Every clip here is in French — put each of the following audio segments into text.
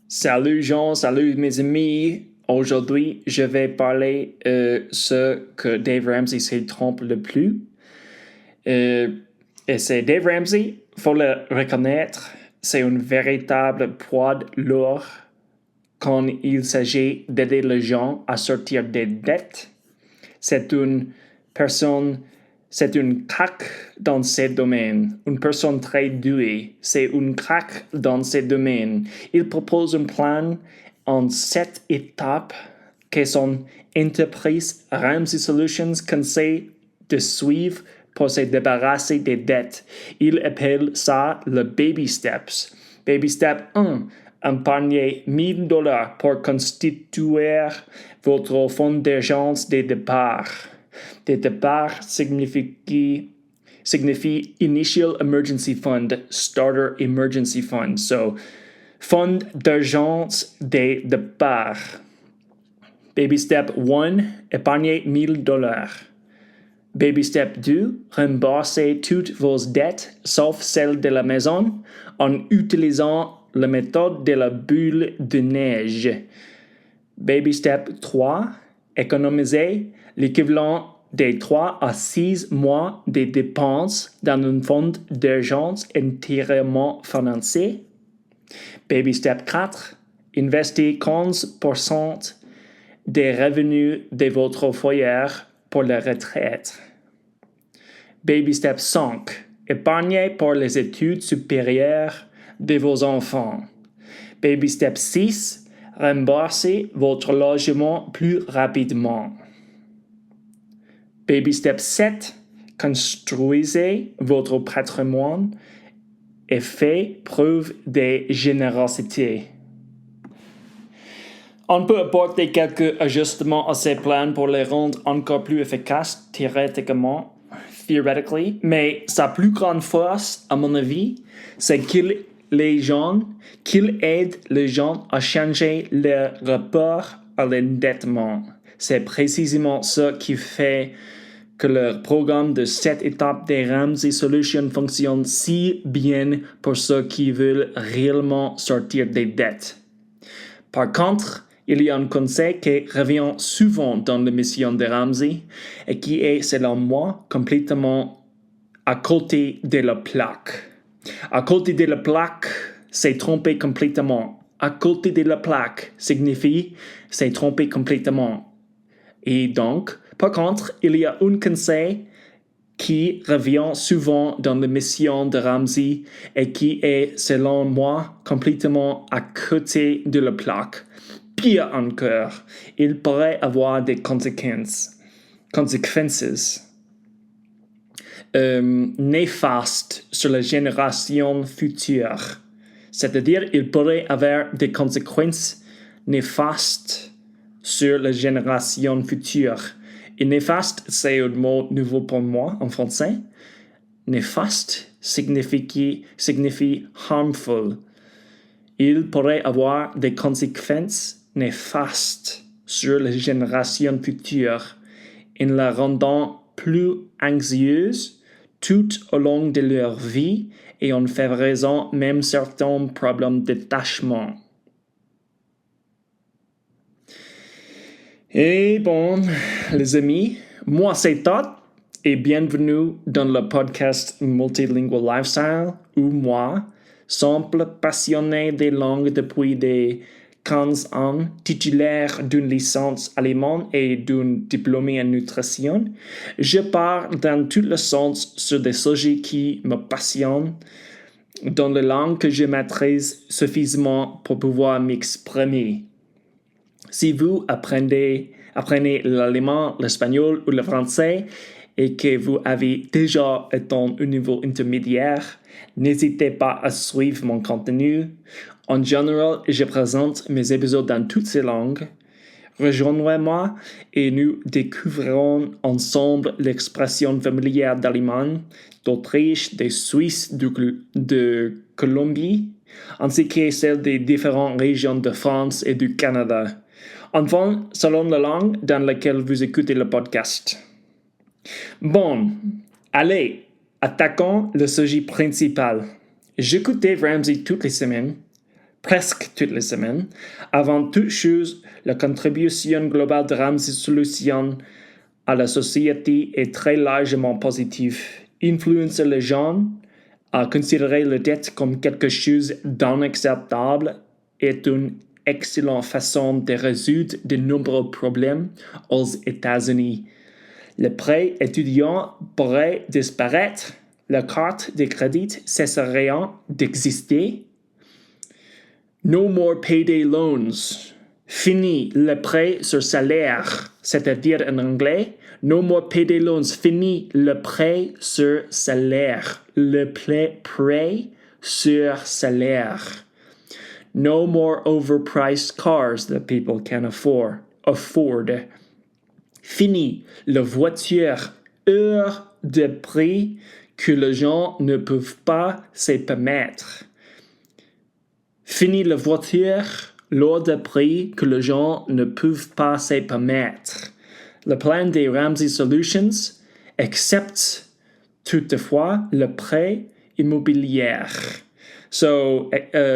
Salut Jean, salut mes amis. Aujourd'hui, je vais parler ce que Dave Ramsey se trompe le plus. Et c'est Dave Ramsey, faut le reconnaître, c'est une véritable poids lourd quand il s'agit d'aider les gens à sortir des dettes. C'est une craque dans ces domaines, une personne très douée. C'est une craque dans ces domaines. Il propose un plan en 7 étapes que son entreprise Ramsey Solutions conseille de suivre pour se débarrasser des dettes. Il appelle ça le baby steps. Baby step 1. Épargnez $1,000 pour constituer votre fonds d'urgence de départ. De départ signifie Initial Emergency Fund, Starter Emergency Fund. So, fonds d'urgence de départ. Baby step 1, épargnez $1,000. Baby step 2, remboursez toutes vos dettes, sauf celles de la maison, en utilisant la méthode de la boule de neige. Baby step 3, économisez l'équivalent de 3 à 6 mois de dépenses dans un fonds d'urgence entièrement financé. Baby step 4, investissez 15% des revenus de votre foyer pour la retraite. Baby step 5, épargnez pour les études supérieures de vos enfants. Baby step 6, remboursez votre logement plus rapidement. Baby step 7, construisez votre patrimoine et faites preuve de générosité. On peut apporter quelques ajustements à ces plans pour les rendre encore plus efficaces theoretically, mais sa plus grande force, à mon avis, c'est qu'il aide les gens à changer leur rapport à l'endettement. C'est précisément ce qui fait que le programme de 7 étapes des Ramsey Solutions fonctionne si bien pour ceux qui veulent réellement sortir des dettes. Par contre, il y a un conseil qui revient souvent dans l'émission de Ramsey et qui est, selon moi, complètement à côté de la plaque. À côté de la plaque, c'est tromper complètement. À côté de la plaque signifie c'est tromper complètement. Et donc, par contre, il y a un conseil qui revient souvent dans l'émission de Ramsey et qui est, selon moi, complètement à côté de la plaque. Pire encore, il pourrait avoir des conséquences néfastes sur la génération future. C'est-à-dire, il pourrait avoir des conséquences néfastes sur la génération future. Et néfaste, c'est un mot nouveau pour moi en français. Néfaste signifie harmful. Il pourrait avoir des conséquences néfastes sur les générations futures en la rendant plus anxieuse tout au long de leur vie et en favorisant même certains problèmes d'attachement. Et bon, les amis, moi c'est Todd et bienvenue dans le podcast Multilingual Lifestyle où moi, simple passionné des langues depuis des 15 ans, titulaire d'une licence allemande et d'un diplôme en nutrition, je parle dans tous les sens sur des sujets qui me passionnent dans les langues que je maîtrise suffisamment pour pouvoir m'exprimer. Si vous apprenez l'allemand, l'espagnol ou le français et que vous avez déjà atteint un niveau intermédiaire, n'hésitez pas à suivre mon contenu. En général, je présente mes épisodes dans toutes ces langues. Rejoignez-moi et nous découvrirons ensemble l'expression familière d'Allemagne, d'Autriche, de Suisse, de Colombie, ainsi que celle des différentes régions de France et du Canada. Enfin, selon la langue dans laquelle vous écoutez le podcast. Bon, allez, attaquons le sujet principal. J'écoute Dave Ramsey toutes les semaines presque toutes les semaines. Avant toute chose, la contribution globale de Ramsey Solutions à la société est très largement positive. Influencer les gens à considérer la dette comme quelque chose d'inacceptable est une excellente façon de résoudre de nombreux problèmes aux États-Unis. Le prêt étudiant pourrait disparaître, la carte de crédit cesserait d'exister. No more payday loans. Fini le prêt sur salaire, c'est-à-dire en anglais, no more payday loans. Fini le prêt sur salaire. Le prêt sur salaire. No more overpriced cars that people can afford. Fini la voiture hors de prix que les gens ne peuvent pas se permettre. Fini la voiture hors de prix que les gens ne peuvent pas se permettre. Le plan des Ramsey Solutions accepte toutefois le prêt immobilier. So,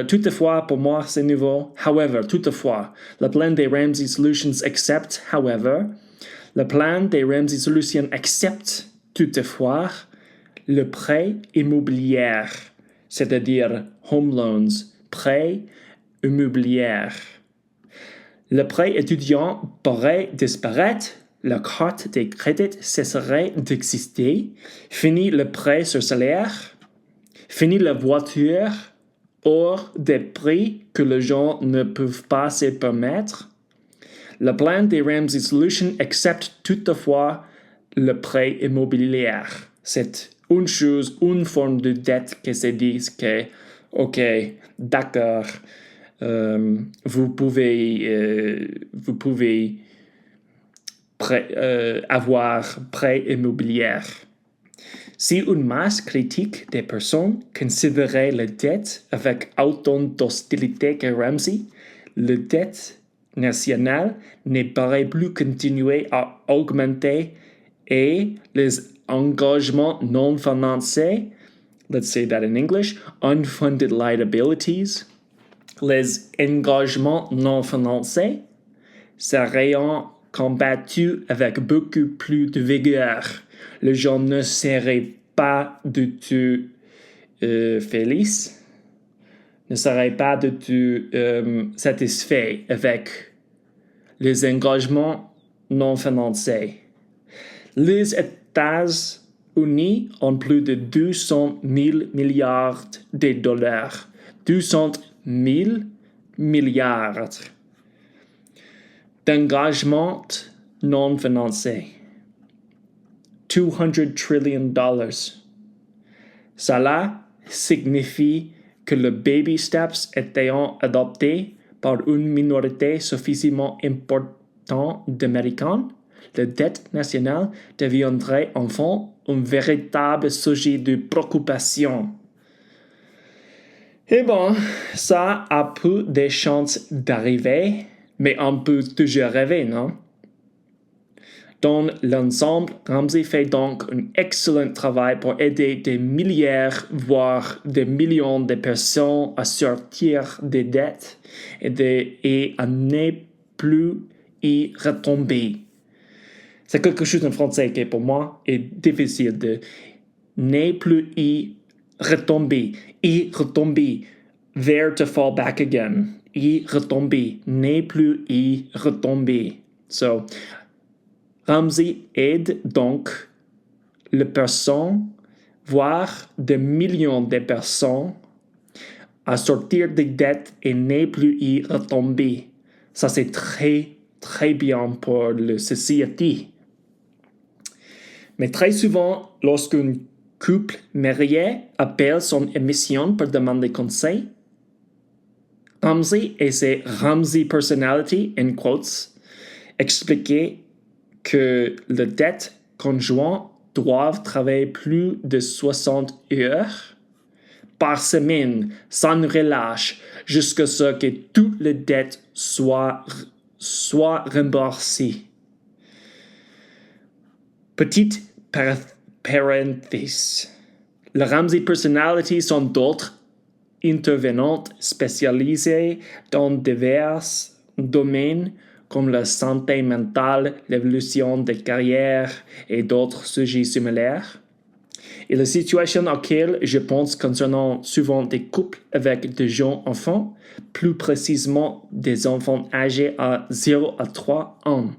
toutefois, pour moi, c'est nouveau. However, toutefois, le plan des Ramsey Solutions accepte, however, le plan des Ramsey Solutions accepte toutefois le prêt immobilier, c'est-à-dire home loans, prêt immobilier. Le prêt étudiant pourrait disparaître, la carte de crédit cesserait d'exister, fini le prêt sur salaire, fini la voiture hors des prix que les gens ne peuvent pas se permettre. Le plan des Ramsey Solutions accepte toutefois le prêt immobilier. C'est une chose, une forme de dette qui se dit que, ok, d'accord, vous pouvez avoir prêt immobilier. Si une masse critique des personnes considérait la dette avec autant d'hostilité que Ramsey, la dette nationale ne pourrait plus continuer à augmenter et les engagements non financés, let's say that in English, unfunded liabilities, les engagements non financés seraient combattus avec beaucoup plus de vigueur. Les gens ne seraient pas du tout felices, ne seraient pas du tout satisfaits avec les engagements non financés. Les États-Unis ont plus de 200 000 milliards de dollars. 200 000 milliards d'engagements non financés. 200 trillion dollars. Cela signifie que les baby steps étant adoptés par une minorité suffisamment importante d'Américains, la dette nationale deviendrait enfin un véritable sujet de préoccupation. Et bon, ça a peu de chances d'arriver, mais on peut toujours rêver, non? Dans l'ensemble, Ramsey fait donc un excellent travail pour aider des milliers, voire des millions de personnes à sortir des dettes et à ne plus y retomber. C'est quelque chose en français qui pour moi est difficile de ne plus y retomber, there to fall back again, y retomber, ne plus y retomber. So, Ramsey aide donc les personnes, voire des millions de personnes, à sortir des dettes et ne plus y retomber. Ça, c'est très, très bien pour la société. Mais très souvent, lorsqu'un couple marié appelle son émission pour demander conseil, Ramsey et ses Ramsey personality, in quotes, expliquaient que les dettes conjointes doivent travailler plus de 60 heures par semaine sans relâche jusqu'à ce que toutes les dettes soient remboursées. Petite parenthèse. Les Ramsey personalities sont d'autres intervenantes spécialisées dans divers domaines comme la santé mentale, l'évolution des carrières et d'autres sujets similaires. Et la situation à laquelle je pense concernant souvent des couples avec de jeunes enfants, plus précisément des enfants âgés à 0 à 3 ans.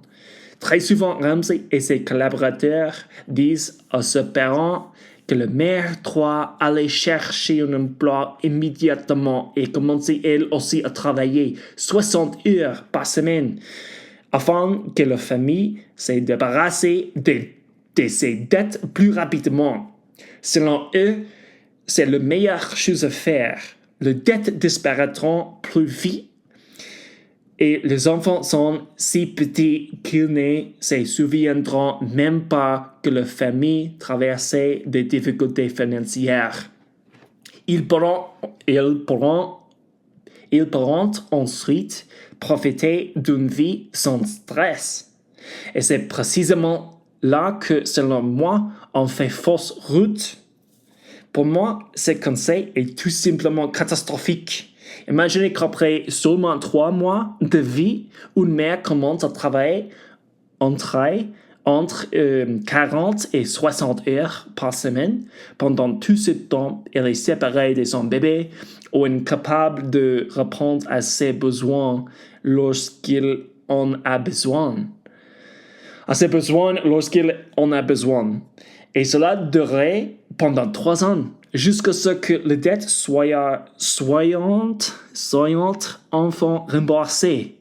Très souvent, Ramsey et ses collaborateurs disent à ce parent que la mère doit aller chercher un emploi immédiatement et commencer elle aussi à travailler 60 heures par semaine afin que la famille se débarrasse de ses dettes plus rapidement. Selon eux, c'est la meilleure chose à faire. Les dettes disparaîtront plus vite et les enfants sont si petits qu'ils ne se souviendront même pas que la famille traversait des difficultés financières. Ils pourront ensuite profiter d'une vie sans stress. Et c'est précisément là que, selon moi, on fait fausse route. Pour moi, ce conseil est tout simplement catastrophique. Imaginez qu'après seulement 3 mois de vie, une mère commence à travailler entre 40 et 60 heures par semaine. Pendant tout ce temps, elle est séparée de son bébé ou incapable de répondre à ses besoins lorsqu'il en a besoin. Et cela durerait pendant 3 ans, jusqu'à ce que les dettes soient enfin remboursées.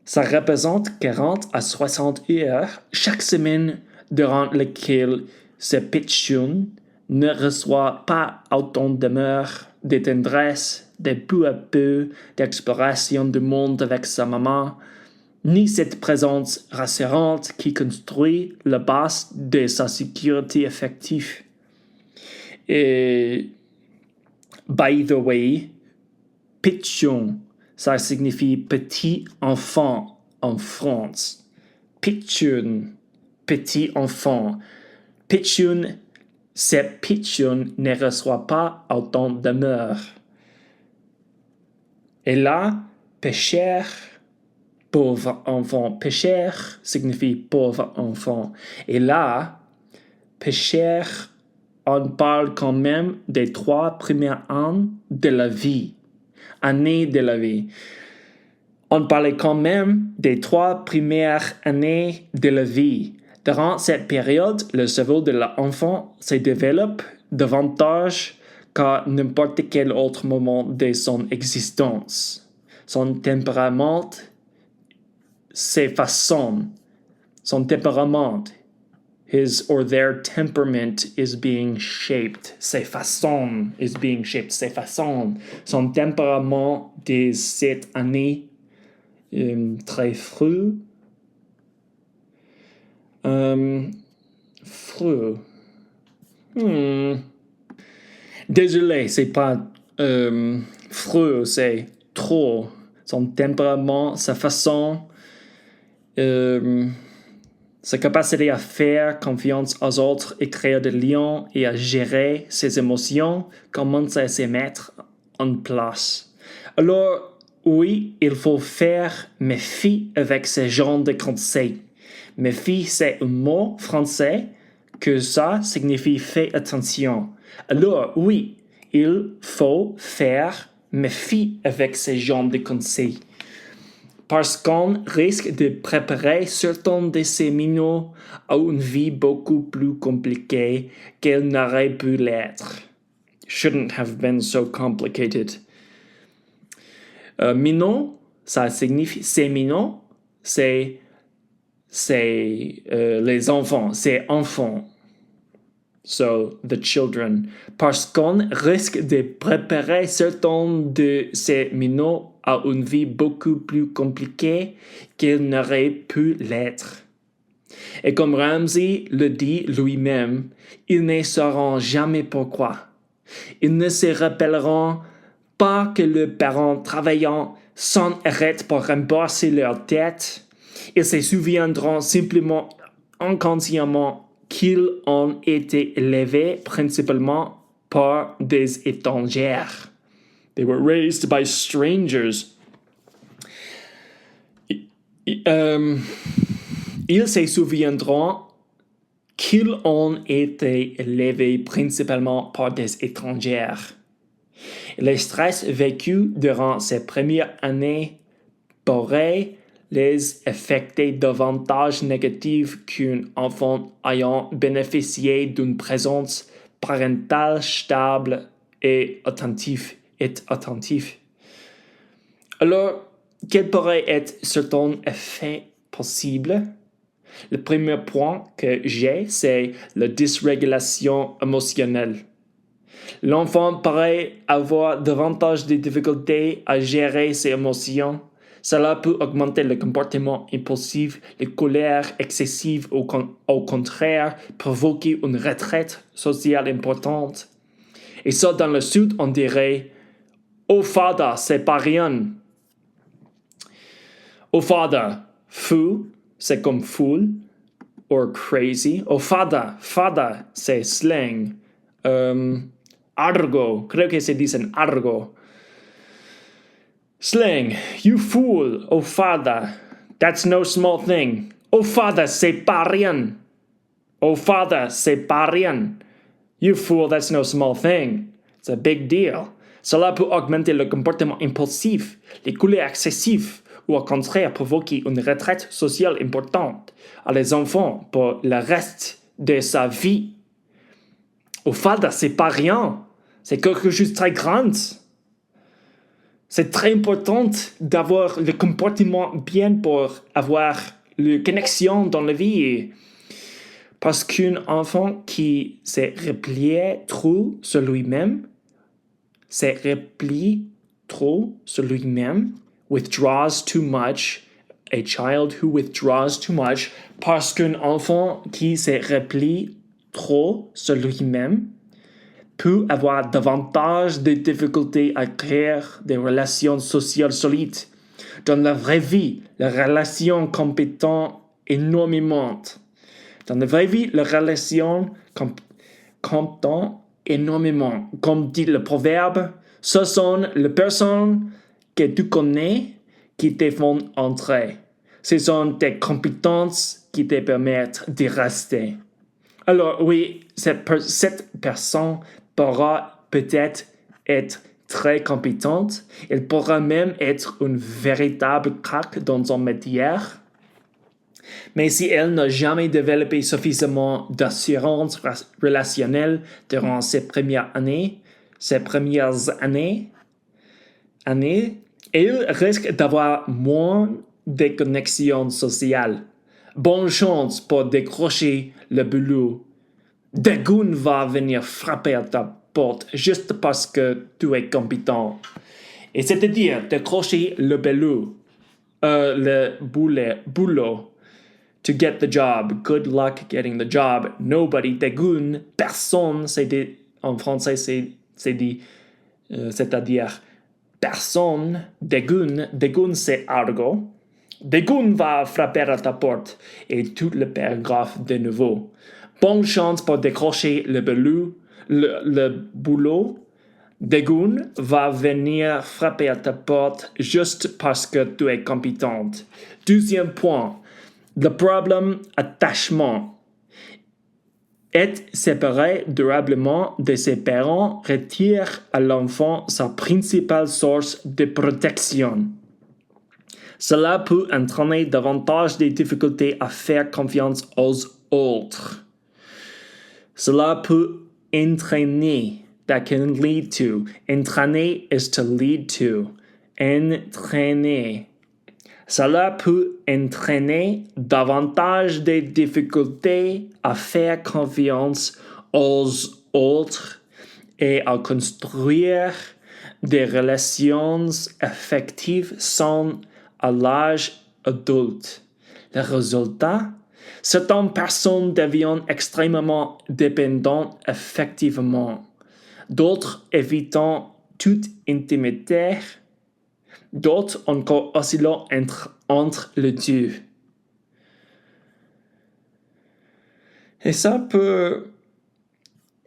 Ça représente 40 à 60 heures chaque semaine durant lesquelles ce pitchoun ne reçoit pas autant d'amour, de tendresse, de peu à peu d'exploration du monde avec sa maman, ni cette présence rassurante qui construit la base de sa sécurité affective. Et, by the way, pitchoun, ça signifie petit enfant en France. Pitchoun, petit enfant. Pitchoun, ce pitchoun ne reçoit pas autant d'amour. Et là, pécheur, pauvre enfant. Pécheur signifie pauvre enfant. Et là, pécheur, on parle quand même des 3 premières années de la vie. On parlait quand même des 3 premières années de la vie. Durant cette période, le cerveau de l'enfant se développe davantage qu'à n'importe quel autre moment de son existence. Son tempérament his or their temperament is being shaped. Son tempérament de cette année très fru. Désolé, c'est pas fru, c'est trop. Son tempérament, sa façon, sa capacité à faire confiance aux autres et créer des liens et à gérer ses émotions commence à se mettre en place. Alors, oui, il faut faire méfier avec ce genre de conseils. Méfier, c'est un mot français que ça signifie fais attention. Alors, oui, il faut faire méfier avec ce genre de conseils. Parce qu'on risque de préparer certains de ces minots à une vie beaucoup plus compliquée qu'elle n'aurait pu l'être. Shouldn't have been so complicated. Minot, ça signifie, ces minots, c'est les enfants, c'est enfants. So, the children. Parce qu'on risque de préparer certains de ces minots à une vie beaucoup plus compliquée qu'elle n'aurait pu l'être. Et comme Ramsey le dit lui-même, ils ne sauront jamais pourquoi. Ils ne se rappelleront pas que le parent travaillant sans arrêt pour rembourser leurs dettes. Ils se souviendront simplement inconsciemment qu'ils ont été élevés principalement par des étrangères. They were raised by strangers. Ils se souviendront qu'ils ont été élevés principalement par des étrangères. Le stress vécu durant ces premières années pourrait les affecter davantage négative qu'un enfant ayant bénéficié d'une présence parentale stable et attentive. Alors, quels pourraient être certains effets possibles? Le premier point que j'ai, c'est la dysrégulation émotionnelle. L'enfant pourrait avoir davantage de difficultés à gérer ses émotions. Cela peut augmenter le comportement impulsif, la colère excessive ou au contraire provoquer une retraite sociale importante. Et ça, dans le sud, on dirait « Oh fada, c'est pas rien ». Oh fada, fou, c'est comme fool, or crazy. Oh fada, c'est slang. Argo, creo que se dicen argo. Slang, you fool, oh fada, that's no small thing. Oh fada, c'est pas rien. Oh fada, c'est pas rien. You fool, that's no small thing. It's a big deal. Cela peut augmenter le comportement impulsif, les colères excessives, ou au contraire provoquer une retraite sociale importante à les enfants pour le reste de sa vie. Au fada, c'est pas rien. C'est quelque chose de très grand. C'est très important d'avoir le comportement bien pour avoir la connexion dans la vie. Parce qu'un enfant qui s'est replié trop sur lui-même, withdraws too much, a child who withdraws too much, parce qu'un enfant qui se replie trop sur lui-même peut avoir davantage de difficultés à créer des relations sociales solides. Dans la vraie vie, les relations comptent énormément. Dans la vraie vie, les relations comptent énormément. Comme dit le proverbe, ce sont les personnes que tu connais qui te font entrer. Ce sont tes compétences qui te permettent de rester. Alors oui, cette personne pourra peut-être être très compétente. Elle pourra même être une véritable crack dans son métier. Mais si elle n'a jamais développé suffisamment d'assurance relationnelle durant ses premières années, elle risque d'avoir moins de connexions sociales. Bonne chance pour décrocher le boulot. Qu'une va venir frapper à ta porte juste parce que tu es compétent. Et c'est-à-dire décrocher le boulot. To get the job. Good luck getting the job. Nobody, qu'une, personne, en français c'est dit, c'est-à-dire personne, qu'une c'est argot. Qu'une va frapper à ta porte et tout le paragraphe de nouveau. Bonne chance pour décrocher le boulot. Qu'une va venir frapper à ta porte juste parce que tu es compétente. Deuxième point, le problème attachement. Être séparé durablement de ses parents retire à l'enfant sa principale source de protection. Cela peut entraîner davantage de difficultés à faire confiance aux autres. Cela peut entraîner, that can lead to. Entraîner is to lead to. Entraîner. Cela peut entraîner davantage de difficultés à faire confiance aux autres et à construire des relations affectives saines à l'âge adulte. Le résultat, certaines personnes deviennent extrêmement dépendantes affectivement, d'autres évitant toute intimité, d'autres encore oscillant entre les deux. Et ça peut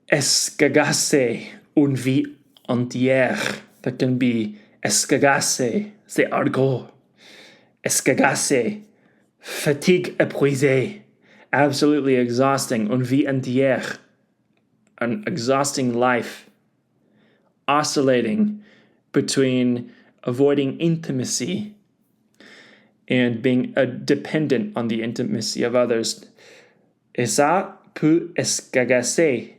escagasser une vie entière. That can be escagasser, c'est argot. Escagasser, fatigue épuisée, absolutely exhausting, une vie entière, an exhausting life, oscillating between avoiding intimacy and being dependent on the intimacy of others. Et ça peut escagasser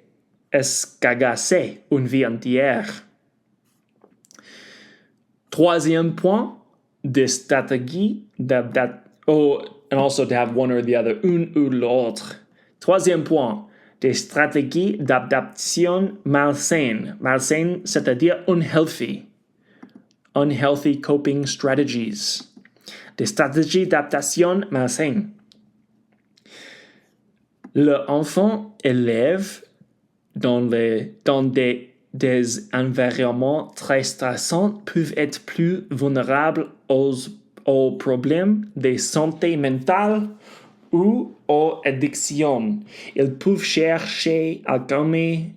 une vie entière. Troisième point, des stratégies and also to have one or the other, une ou l'autre. Troisième point, des stratégies d'adaptation malsaines. Malsaines, c'est-à-dire unhealthy coping strategies. Des stratégies d'adaptation malsaines. L'enfant élève dans des environnements très stressants peuvent être plus vulnérables aux problèmes de santé mentale ou aux addictions. Ils peuvent chercher à calmer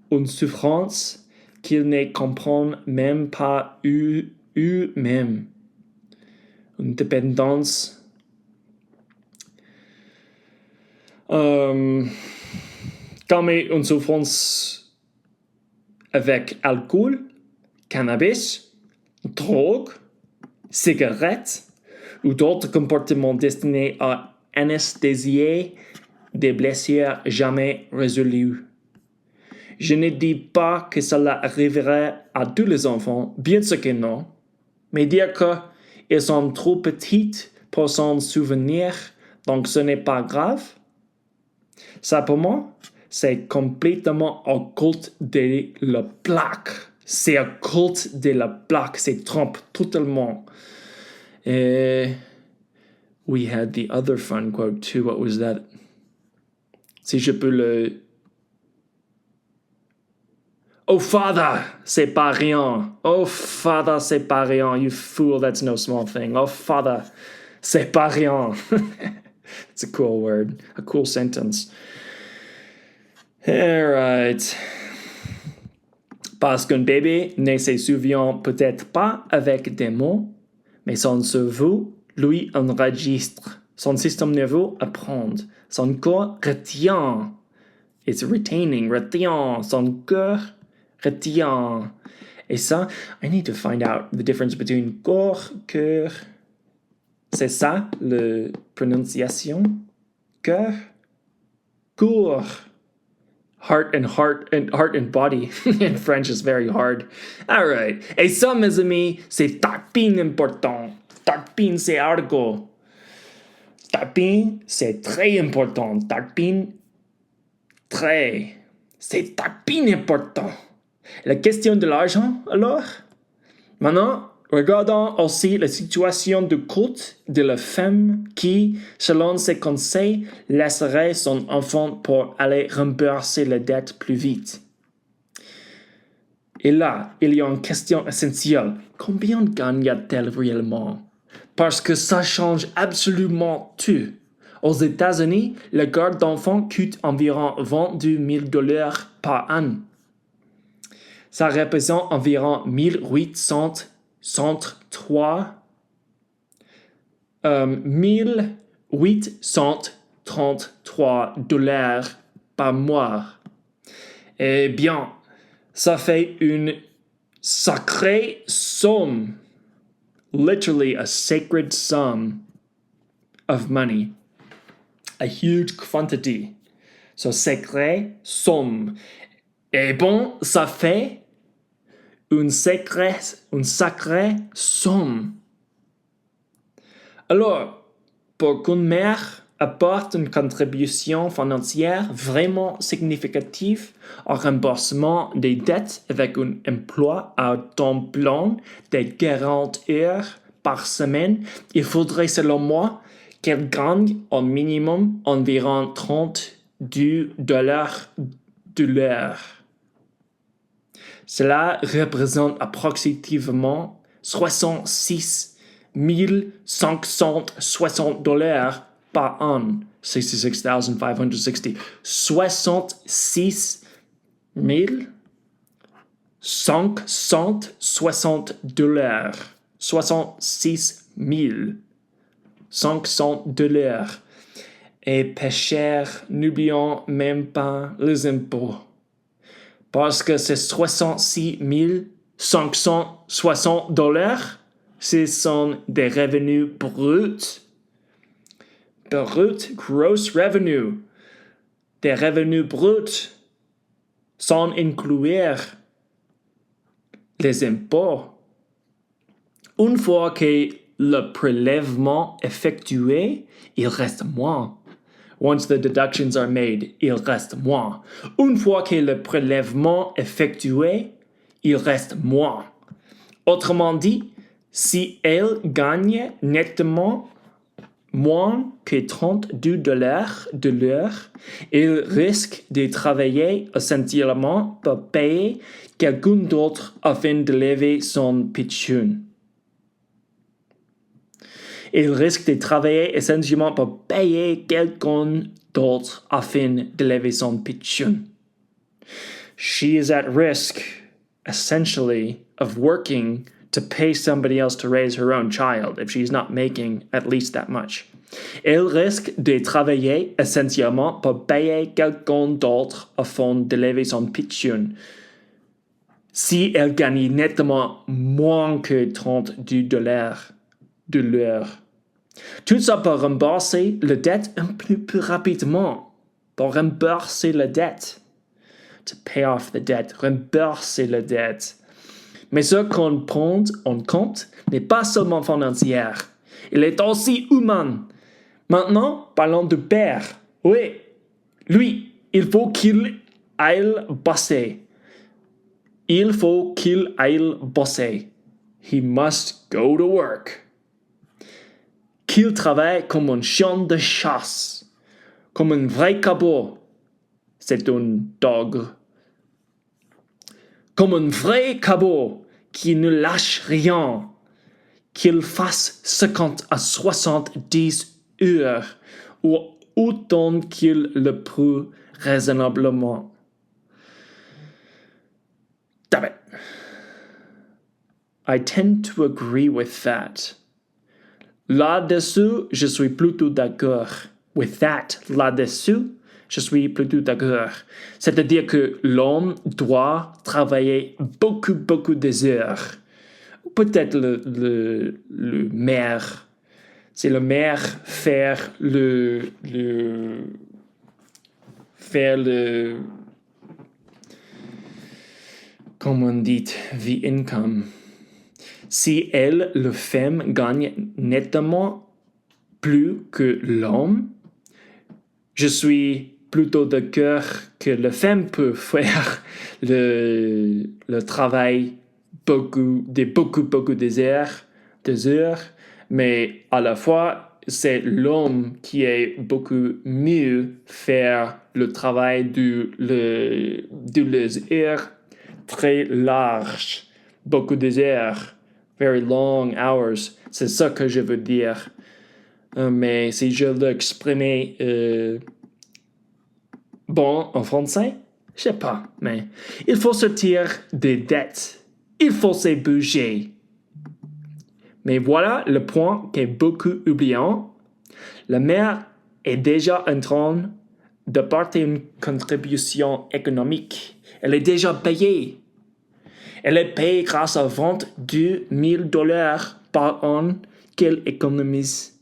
une souffrance qu'ils ne comprennent même pas eux-mêmes. Une dépendance calmer une souffrance avec alcool, cannabis, drogue, cigarettes ou d'autres comportements destinés à anesthésier des blessures jamais résolues. Je ne dis pas que cela arriverait à tous les enfants, bien sûr que non, mais dire qu'ils sont trop petits pour s'en souvenir, donc ce n'est pas grave. Ça, pour moi, c'est complètement occulte de la plaque. C'est occulte de la plaque. C'est trompe totalement. We had the other fun quote too. What was that? Si je peux le... Oh, father, c'est pas rien. Oh, father, c'est pas rien. You fool, that's no small thing. Oh, father, c'est pas rien. It's a cool word, a cool sentence. All right. Parce qu'un bébé ne se souvient peut-être pas avec des mots, mais son cerveau, lui, enregistre. Son système nerveux apprend. Son corps retient. It's retaining, retient. Son cœur retient. Et ça, I need to find out the difference between corps, cœur. C'est ça, la prononciation? Cœur? Cours. Heart and body. In French is very hard. All right. Et ça, mes amis, c'est tapin important. Tapin, c'est argot. Tapin, c'est très important. Tapin, très. C'est tapin important. La question de l'argent, alors? Maintenant, regardons aussi la situation de couple de la femme qui, selon ses conseils, laisserait son enfant pour aller rembourser la dette plus vite. Et là, il y a une question essentielle. Combien gagne-t-elle réellement? Parce que ça change absolument tout. Aux États-Unis, la garde d'enfants coûte environ $22,000 par an. Ça représente environ 1,833 $ par mois. Eh bien, ça fait une sacrée somme. Literally a sacred sum of money. A huge quantity. So, sacrée somme. Et bon, ça fait une sacrée somme. Alors, pour qu'une mère apporte une contribution financière vraiment significative au remboursement des dettes avec un emploi à temps plein de 40 heures par semaine, il faudrait selon moi qu'elle gagne au minimum environ $32 de l'heure. Cela représente approximativement 66 560 $ par an. 66,560. 66 $560. 66 500. Et pas cher, n'oublions même pas les impôts. Parce que c'est 66 560 $, ce sont des revenus bruts. Brut, gross revenue. Des revenus bruts, sans inclure les impôts. Une fois que le prélèvement effectué, il reste moins. Once the deductions are made, il reste moins. Une fois que le prélèvement effectué, il reste moins. Autrement dit, si elle gagne nettement moins que $32 de l'heure, elle risque de travailler essentiellement pour payer quelqu'un d'autre afin de lever son pitchoun. Elle risque de travailler essentiellement pour payer quelqu'un d'autre afin de lever son pitchoun. She is at risk, essentially, of working to pay somebody else to raise her own child if she's not making at least that much. Elle risque de travailler essentiellement pour payer quelqu'un d'autre afin de lever son pitchoun. Si elle gagne nettement moins que $32 de l'heure. Tout ça pour rembourser la dette un peu plus rapidement. Pour rembourser la dette. To pay off the debt. Rembourser la dette. Mais ce qu'on prend en compte n'est pas seulement financier. Il est aussi humain. Maintenant, parlons du père. Oui, lui, il faut qu'il aille bosser. Il faut qu'il aille bosser. He must go to work. Qu'il travaille comme un chien de chasse, comme un vrai cabot. C'est un dog. Comme un vrai cabot qui ne lâche rien. Qu'il fasse 50 à 70 heures ou autant qu'il le peut raisonnablement. Damn it. I tend to agree with that. Là-dessus, je suis plutôt d'accord. With that, là-dessus, je suis plutôt d'accord. C'est-à-dire que l'homme doit travailler beaucoup d'heures. Peut-être le mère. C'est le mère faire le comment on dit, the income. Si elle, le femme, gagne nettement plus que l'homme, je suis plutôt d'accord que la femme peut faire le travail beaucoup des heures, mais à la fois, c'est l'homme qui est beaucoup mieux faire le travail de les heures très larges, beaucoup des heures. Very long hours. C'est ça que je veux dire. Mais si je l'exprimais bon en français, je sais pas. Mais il faut sortir des dettes. Il faut se bouger. Mais voilà le point qu'est beaucoup oubliant. La mère est déjà en train de porter une contribution économique. Elle est déjà payée. Elle est payée grâce à la vente de $1,000 par an qu'elle économise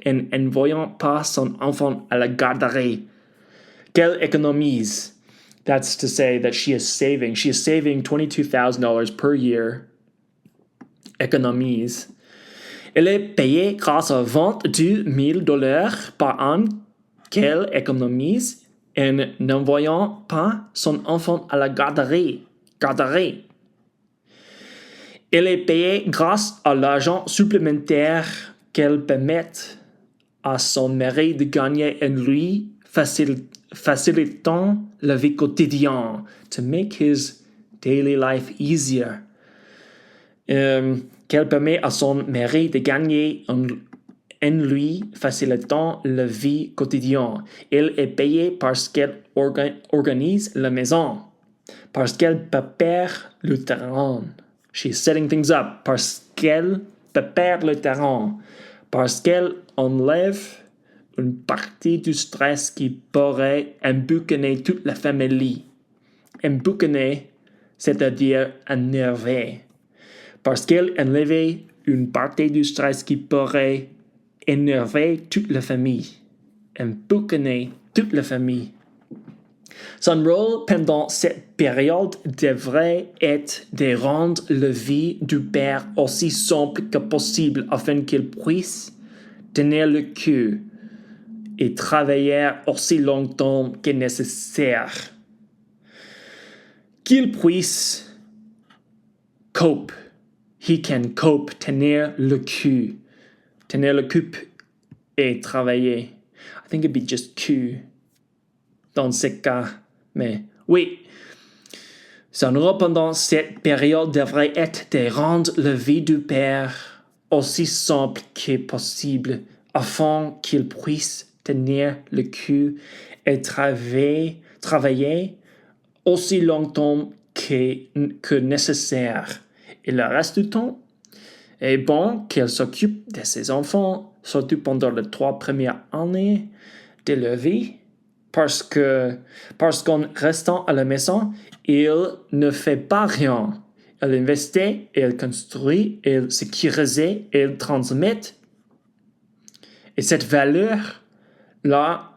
en n'envoyant pas son enfant à la garderie. Qu'elle économise. That's to say that she is saving. She is saving $22,000 per year. Économise. Elle est payée grâce à la vente de $1,000 par an qu'elle économise en n'envoyant pas son enfant à la garderie. Elle est payée grâce à l'argent supplémentaire qu'elle permet à son mari de gagner en lui, facilitant la vie quotidienne, to make his daily life easier. Qu'elle permet à son mari de gagner en lui, facilitant la vie quotidienne. Elle est payée parce qu'elle organise la maison. Parce qu'elle prépare le terrain. She's setting things up. Parce qu'elle prépare le terrain. Parce qu'elle enlève une partie du stress qui pourrait emboucaner toute la famille. Emboucaner, c'est-à-dire énerver. Parce qu'elle enlève une partie du stress qui pourrait énerver toute la famille. Emboucaner toute la famille. Son rôle pendant cette période devrait être de rendre la vie du père aussi simple que possible afin qu'il puisse tenir le coup et travailler aussi longtemps que nécessaire. Qu'il puisse cope. He can cope, tenir le coup et travailler. I think it'd be just coup dans ce cas, mais oui. Son rôle pendant cette période devrait être de rendre la vie du père aussi simple que possible afin qu'il puisse tenir le coup et travailler aussi longtemps que nécessaire. Et le reste du temps, est bon qu'elle s'occupe de ses enfants, surtout pendant les 3 premières années de leur vie, parce qu'en restant à la maison, il ne fait pas rien. Elle investit, elle construit, elle sécurise, elle transmet. Et cette valeur-là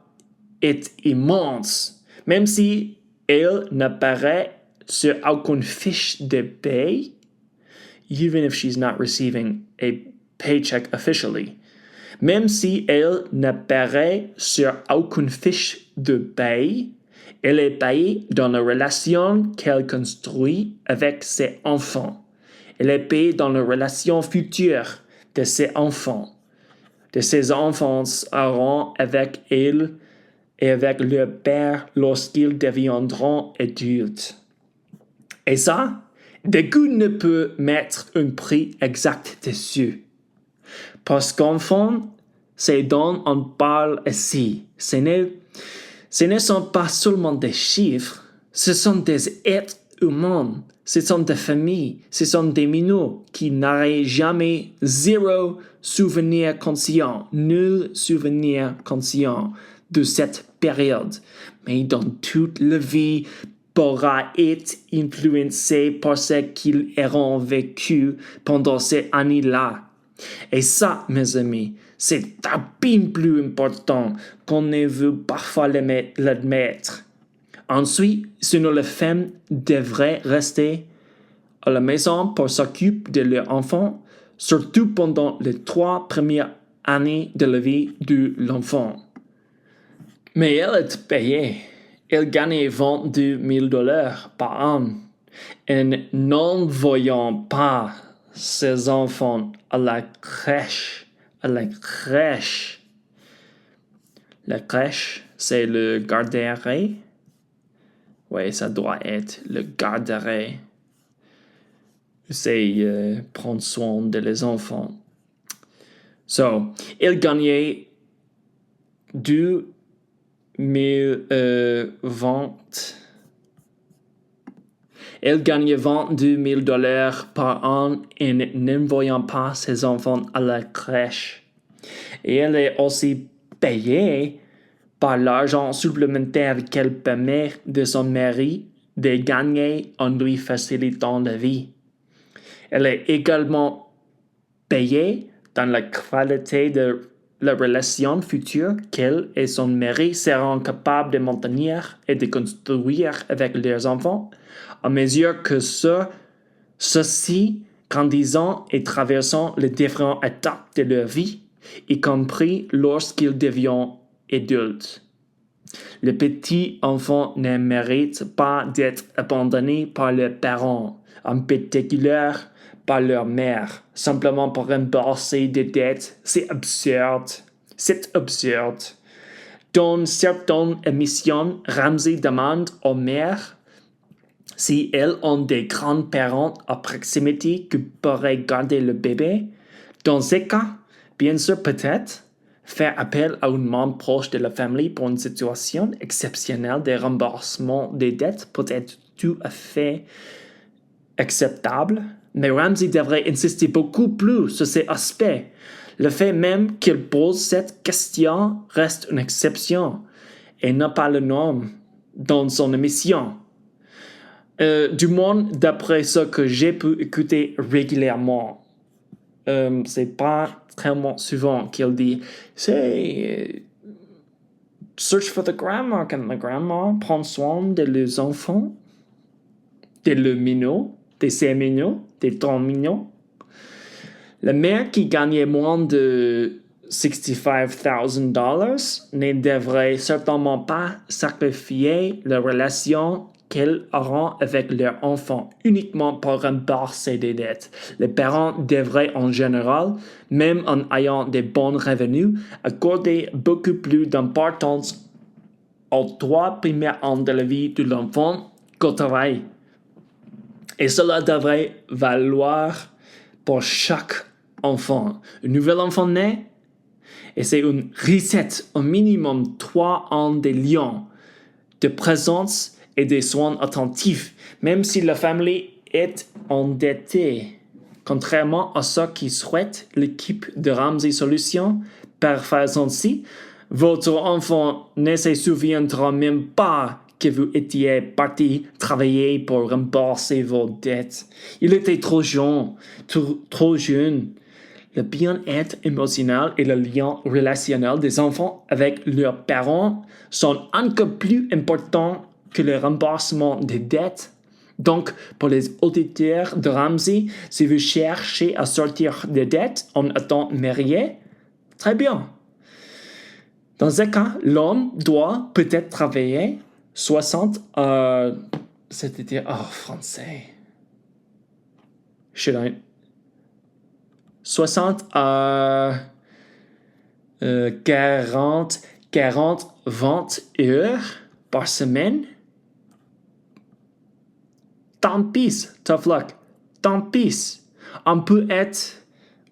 est immense, même si elle n'apparaît sur aucune fiche de paye, even if she's not receiving a paycheck officially. Même si elle n'apparaît sur aucune fiche de paye, elle est payée dans la relation qu'elle construit avec ses enfants. Elle est payée dans la relation future de ses enfants. De ses enfants seront avec elle et avec leur père lorsqu'ils deviendront adultes. Et ça, qu'une ne peut mettre un prix exact dessus. Parce qu'enfant, c'est dont on parle ici. Ce ne sont pas seulement des chiffres, ce sont des êtres humains, ce sont des familles, ce sont des minots qui n'auraient jamais zéro souvenir conscient, nul souvenir conscient de cette période. Mais dans toute la vie, pourra être influencé par ce qu'ils auront vécu pendant ces années-là. Et ça, mes amis, c'est bien plus important qu'on ne veut parfois l'admettre. Ensuite, sinon les femmes devraient rester à la maison pour s'occuper de leurs enfants, surtout pendant les 3 premières années de la vie de l'enfant. Mais elle est payée. Elle gagne $22,000 par an en n'envoyant pas ses enfants à la crèche. La crèche, c'est le garderie. Oui, ça doit être le garderie. C'est prendre soin de les enfants. So, elle gagnait Elle gagnait $22,000 par an en n'envoyant pas ses enfants à la crèche. Et elle est aussi payée par l'argent supplémentaire qu'elle permet de son mari de gagner en lui facilitant la vie. Elle est également payée dans la qualité de la relation future qu'elle et son mari seront capables de maintenir et de construire avec leurs enfants, à mesure que ceux-ci grandissant et traversant les différentes étapes de leur vie, y compris lorsqu'ils deviennent adultes. Les petits enfants ne méritent pas d'être abandonnés par leurs parents, en particulier par leur mère, simplement pour rembourser des dettes. C'est absurde. Dans certaines émissions, Ramsey demande aux mères si elles ont des grands-parents à proximité qui pourraient garder le bébé. Dans ce cas, bien sûr, peut-être faire appel à une membre proche de la famille pour une situation exceptionnelle de remboursement des dettes peut être tout à fait acceptable, mais Ramsey devrait insister beaucoup plus sur ces aspects. Le fait même qu'il pose cette question reste une exception et non pas le norme dans son émission. Du moins, d'après ce que j'ai pu écouter régulièrement. C'est pas tellement souvent qu'il dit search for the grandma, quand la grandma prend soin de les enfants, de le minot, de ses minots, des temps mignons. La mère qui gagnait moins de $65,000 ne devrait certainement pas sacrifier la relation qu'elles auront avec leurs enfants uniquement pour rembourser des dettes. Les parents devraient en général, même en ayant des bons revenus, accorder beaucoup plus d'importance aux 3 premiers ans de la vie de l'enfant qu'au travail. Et cela devrait valoir pour chaque enfant. Un nouvel enfant naît et c'est une recette au minimum 3 ans de liens, de présence et des soins attentifs, même si la famille est endettée. Contrairement à ce qui souhaite l'équipe de Ramsey Solutions, par façon-ci, votre enfant ne se souviendra même pas que vous étiez parti travailler pour rembourser vos dettes. Il était trop jeune. Le bien-être émotionnel et le lien relationnel des enfants avec leurs parents sont encore plus importants que le remboursement des dettes. Donc, pour les auditeurs de Ramsey, si vous cherchez à sortir des dettes en étant marié, très bien. Dans ce cas, l'homme doit peut-être travailler 60 c'est-à-dire, français. 60 à 40, 20 heures par semaine. Tant pis, tough luck. Tant pis.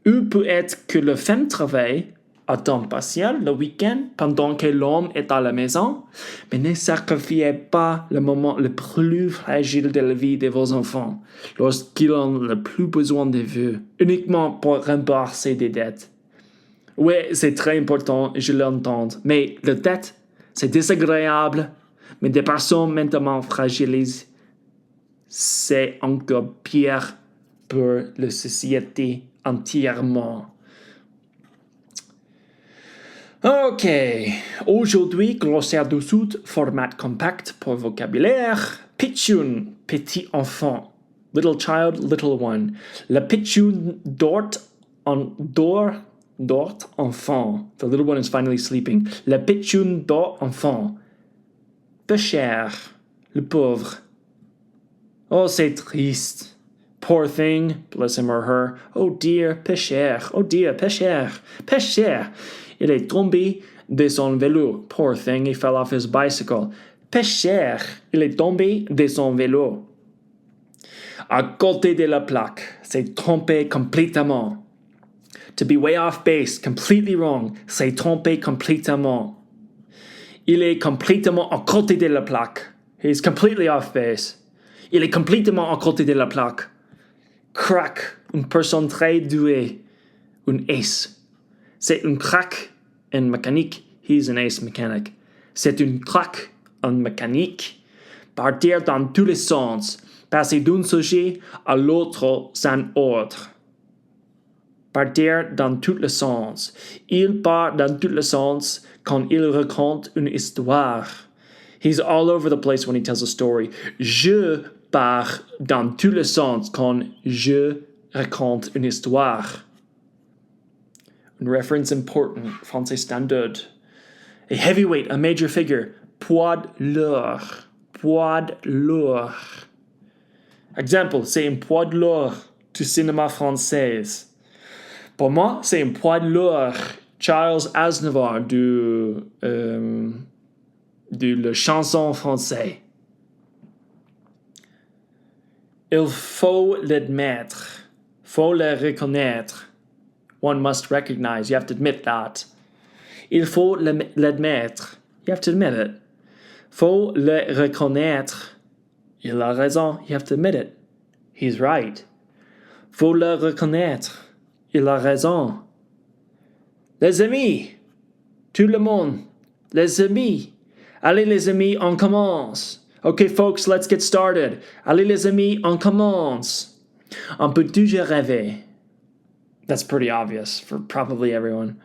Ou peut être que la femme travaille à temps partiel le week-end pendant que l'homme est à la maison, mais ne sacrifiez pas le moment le plus fragile de la vie de vos enfants, lorsqu'ils ont le plus besoin de vous, uniquement pour rembourser des dettes. Oui, c'est très important, je l'entends, mais les dettes, c'est désagréable, mais des personnes mentalement fragilisées, c'est encore pire pour la société entièrement. Ok, aujourd'hui, glossaire du Sud, format compact pour vocabulaire. Qu'une, petit enfant. Little child, little one. Le qu'une dort enfant. The little one is finally sleeping. Le qu'une dort enfant. Pécheur, le pauvre. Oh, c'est triste. Poor thing, bless him or her. Oh dear, pécheur. Oh dear, pécheur. Pécheur. Il est tombé de son vélo. Poor thing, he fell off his bicycle. Pécheur, il est tombé de son vélo. À côté de la plaque, c'est trompé complètement. To be way off base, completely wrong, c'est trompé complètement. Il est complètement à côté de la plaque. He's completely off base. Il est complètement à côté de la plaque. Crack, une personne très douée. Un ace. C'est une crack en mécanique. He's an ace mechanic. C'est une crack en mécanique. Partir dans tous les sens. Passer d'un sujet à l'autre sans ordre. Partir dans tous les sens. Il part dans tous les sens quand il raconte une histoire. He's all over the place when he tells a story. Je pars dans tous les sens quand je raconte une histoire. Une reference important, français standard. A heavyweight, a major figure. Poids lourd. Poids lourd. Exemple, c'est un poids lourd du cinéma français. Pour moi, c'est un poids lourd. Charles Aznavour de la chanson française. Il faut l'admettre. Faut le reconnaître. One must recognize. You have to admit that. Il faut l'admettre. You have to admit it. Faut le reconnaître. Il a raison. You have to admit it. He's right. Faut le reconnaître. Il a raison. Les amis. Tout le monde. Les amis. Allez les amis, on commence. Okay folks, let's get started. Allez les amis, on commence. On peut toujours rêver. That's pretty obvious for probably everyone.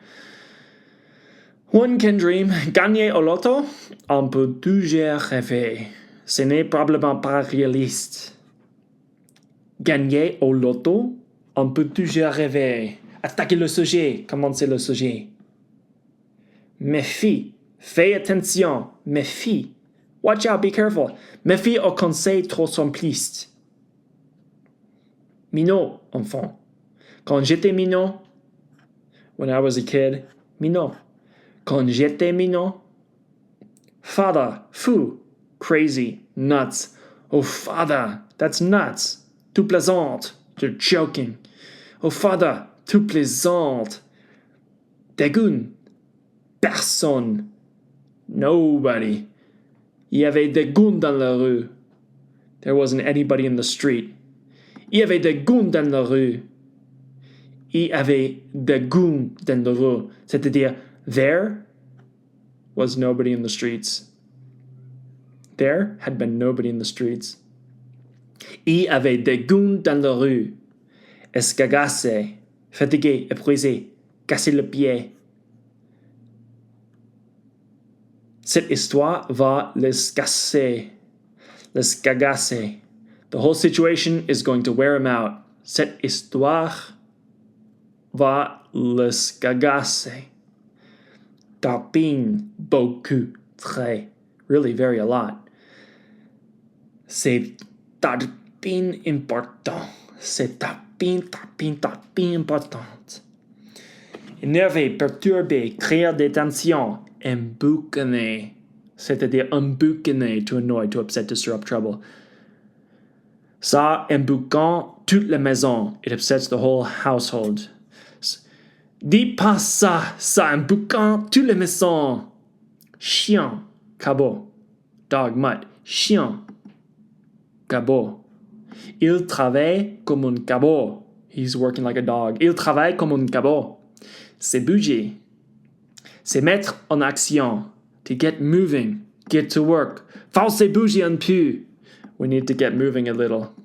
One can dream. Gagner au loto? On peut toujours rêver. Ce n'est probablement pas réaliste. Gagner au loto? On peut toujours rêver. Attaquer le sujet. Commencez le sujet. Méfie. Fais attention. Méfie. Watch out, be careful. Méfie au conseil trop simpliste. Minot, enfant. Quand j'étais minot, when I was a kid, minot. Quand j'étais minot, father, fou, crazy, nuts. Oh, father, that's nuts. Tout plaisante, you're joking. Oh, father, tout plaisante. Dégoût, personne, nobody. Il y avait des goons dans la rue. There wasn't anybody in the street. Il y avait des goons dans la rue. Il y avait des goons dans la rue. C'est-à-dire, there was nobody in the streets. There had been nobody in the streets. Il y avait des goons dans la rue. Escagassé, fatigué, épuisé, cassé le pied. Cette histoire va les casser. Les cagasser. The whole situation is going to wear him out. Cette histoire va les cagasser. Tarpine, beaucoup, très. Really, very, a lot. C'est tarpine important. C'est tarpine importante. Énervé, perturbé, créer des tensions. Emboucaner. C'est-à-dire emboucaner, to annoy, to upset, to stir up trouble. Ça emboucan toute la maison. It upsets the whole household. Dis pas ça, ça emboucan toute la maison. Chien, cabot. Dog, mutt. Chien, cabot. Il travaille comme un cabot. He's working like a dog. Il travaille comme un cabot. C'est bouger. C'est mettre en action. To get moving. Get to work. Faut se bouger un peu. We need to get moving a little.